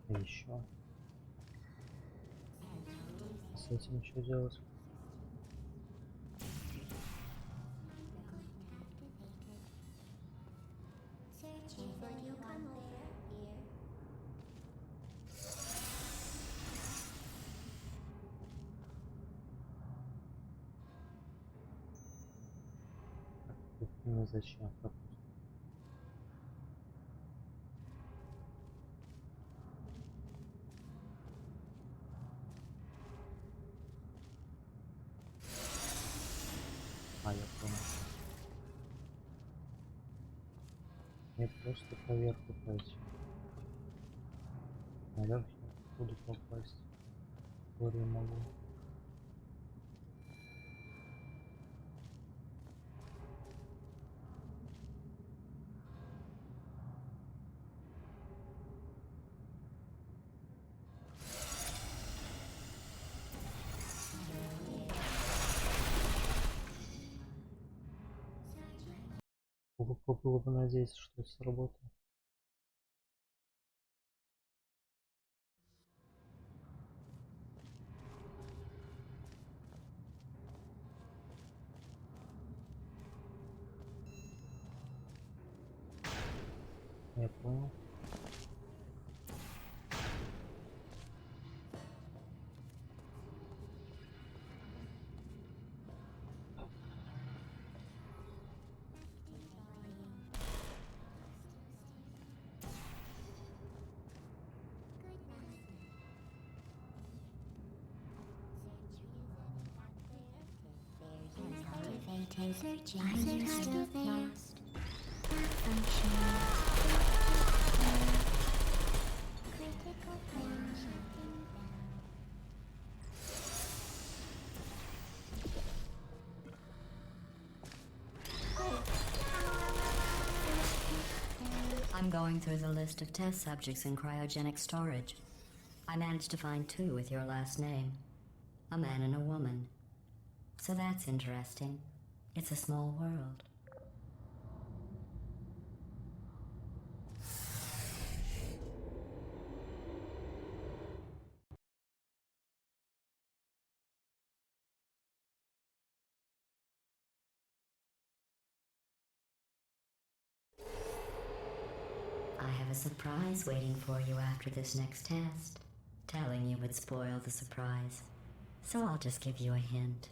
А еще. С этим что делать? Searching for newcomer. Here. Тут не зачем. Как А, я понял. Мне просто поверху пойти. Наверх я буду попасть. Теории могу. Глупо было бы надеяться, что это сработает. Я понял. Searching, are you still there? Malfunctioning. Critical brain shutting down. I'm going through the list of test subjects in cryogenic storage. I managed to find 2 with your last name. A man and a woman. So that's interesting. It's a small world. I have a surprise waiting for you after this next test. Telling you would spoil the surprise. So I'll just give you a hint.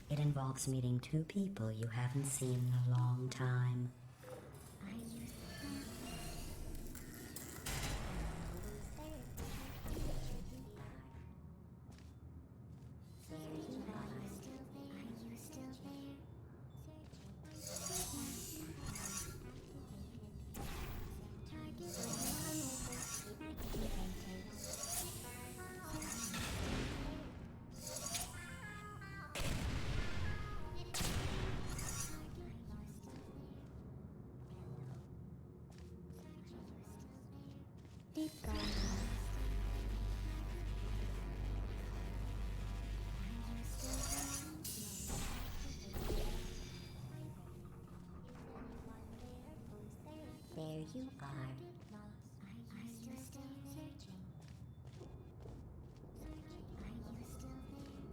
It involves meeting 2 people you haven't seen in a long time. Are you deep breath. There you are. Are you still searching? Are you still there? Are you still there?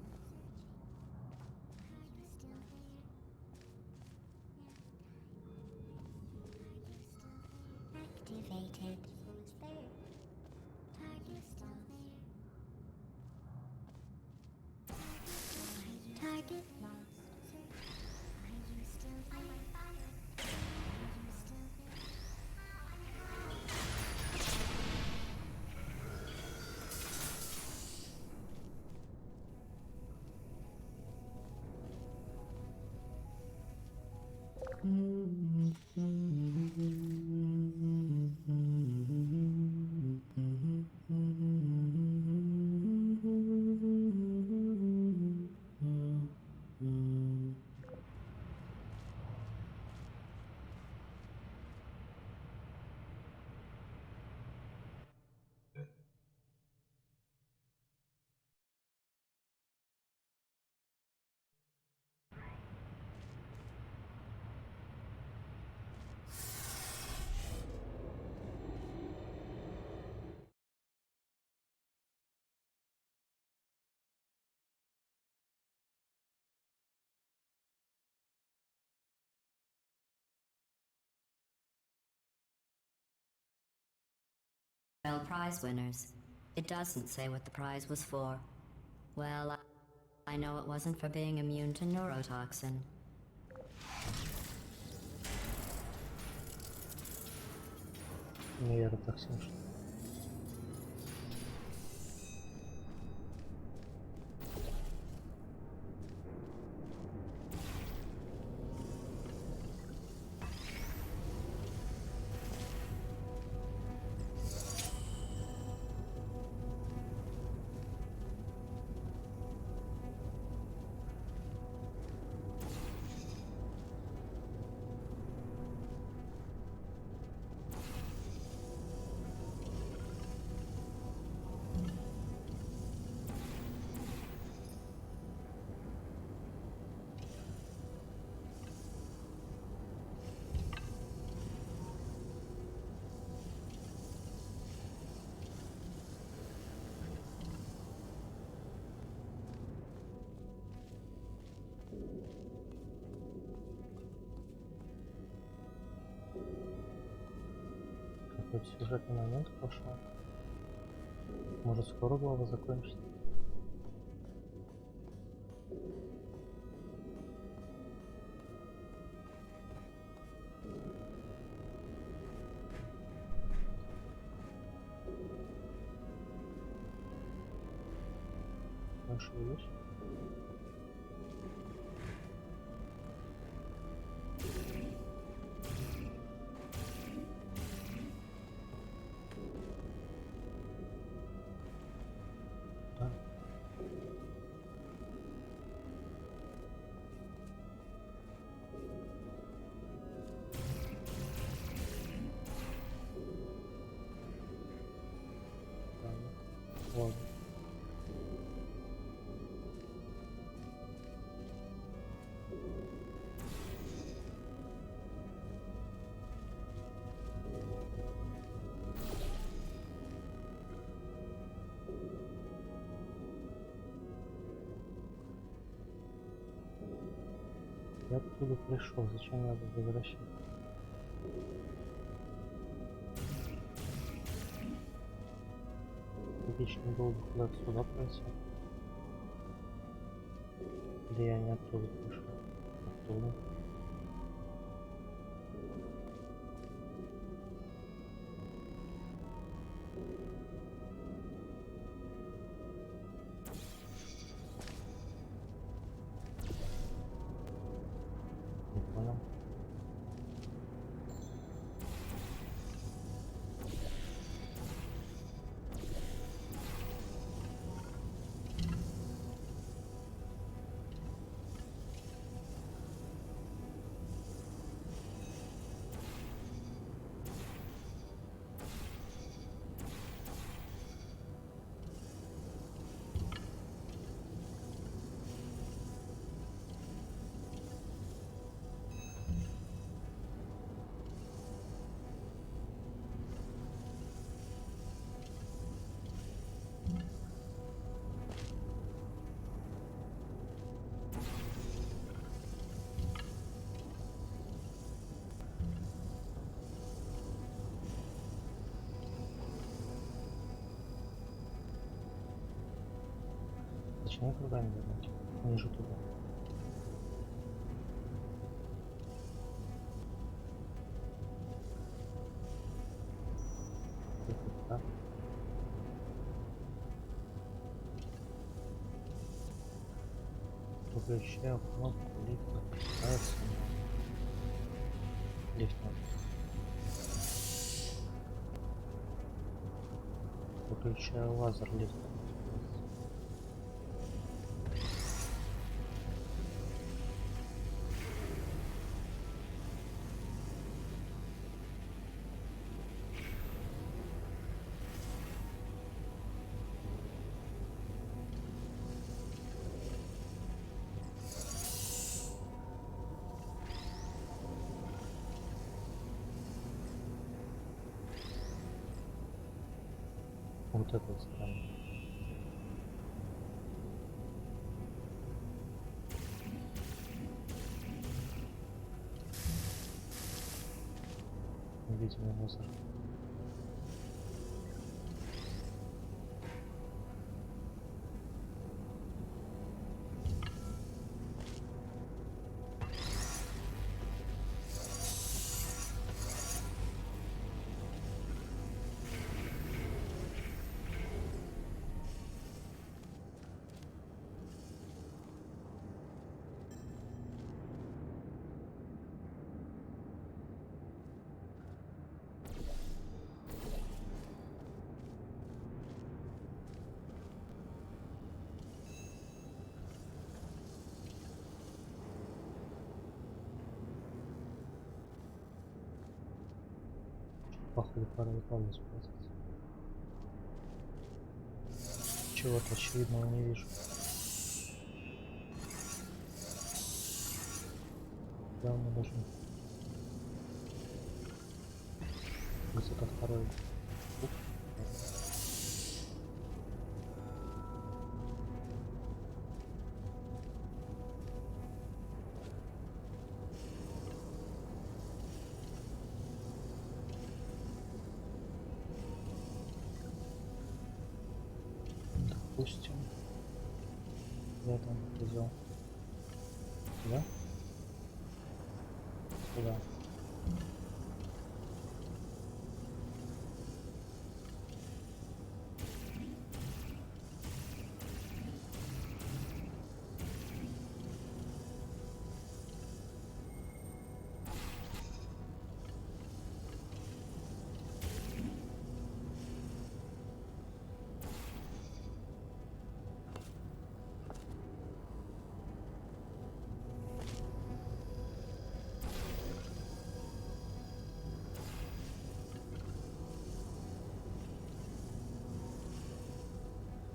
Activated. Who's there? Are you still there? Target lost. Are you still there? Are you still there? Nobel Prize winners. It doesn't say what the prize was for. Well, I know it wasn't for being immune to neurotoxin. Нейротоксин. Какой-то сюжетный момент пошел. Может, скоро глава закончится? Дальше видишь? Ладно. Я оттуда пришел, зачем надо возвращаться? Логично было бы куда-то сюда пройти. Да я не оттуда пришел. Оттуда. Не понял. Зачем я туда не вернуть? Ниже туда. Так. Выключаю кнопку лифта. Опускается. Лифт надо. Выключаю лазер лифта. Вот это вот странно. Видимо, мусор. Походу пора ритуала спрятаться. Чего-то очевидного не вижу. Да, мы должны. Высота второй. Ух. Допустим. Я там взял. Сюда? Сюда.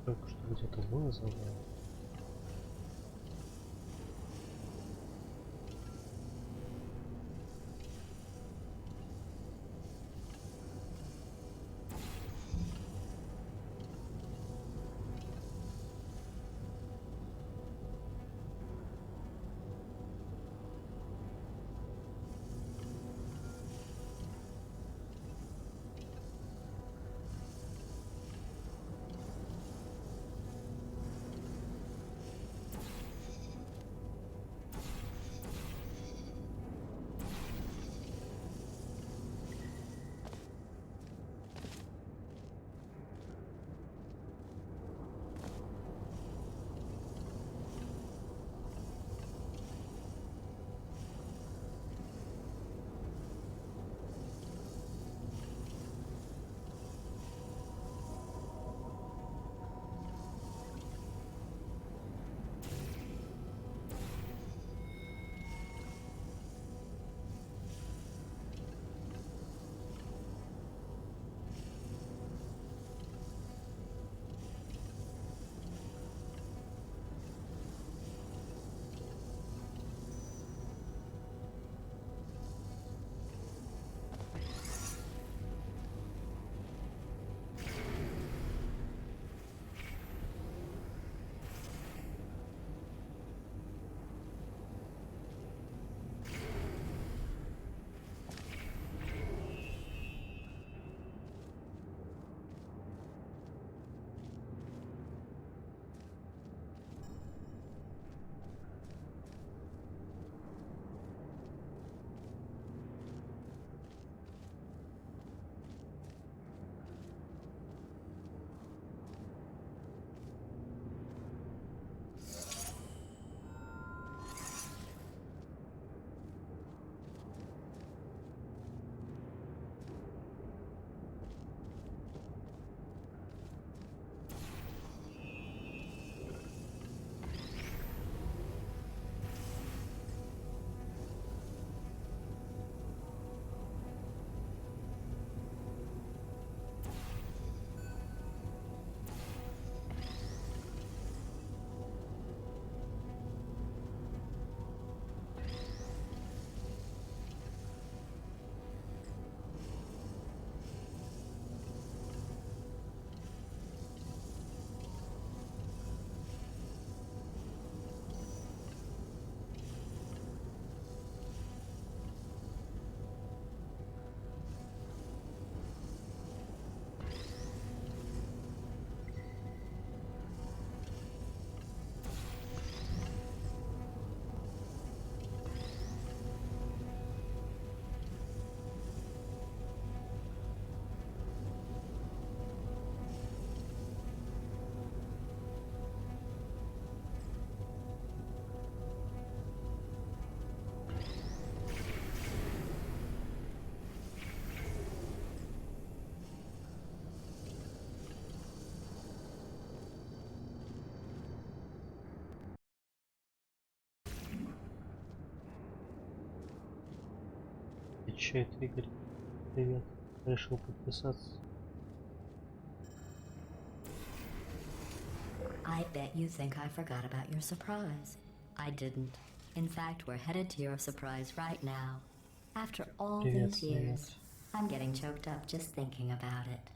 Только что где-то было забрал. Че это, Игорь? Привет. Решил подписаться. I bet you think I forgot about your surprise. I didn't. In fact, we're headed to your surprise right now. After all Привет, these years, Свет. I'm getting choked up just thinking about it.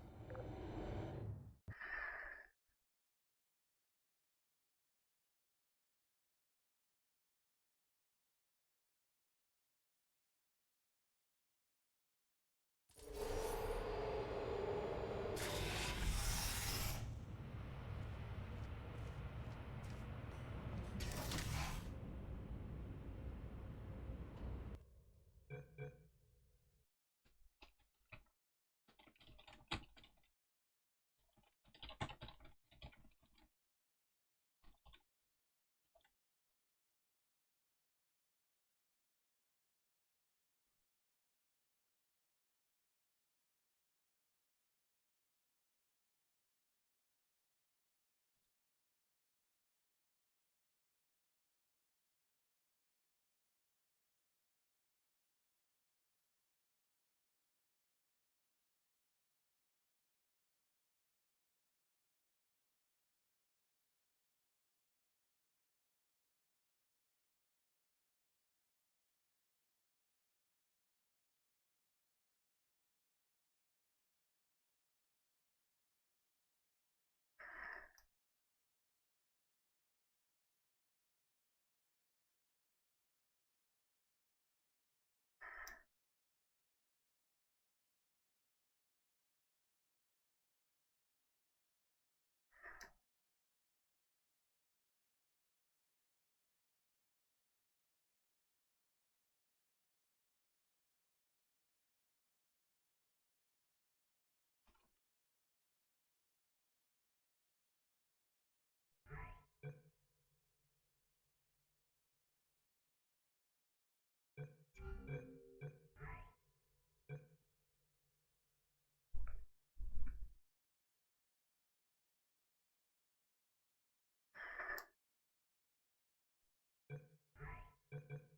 Ага.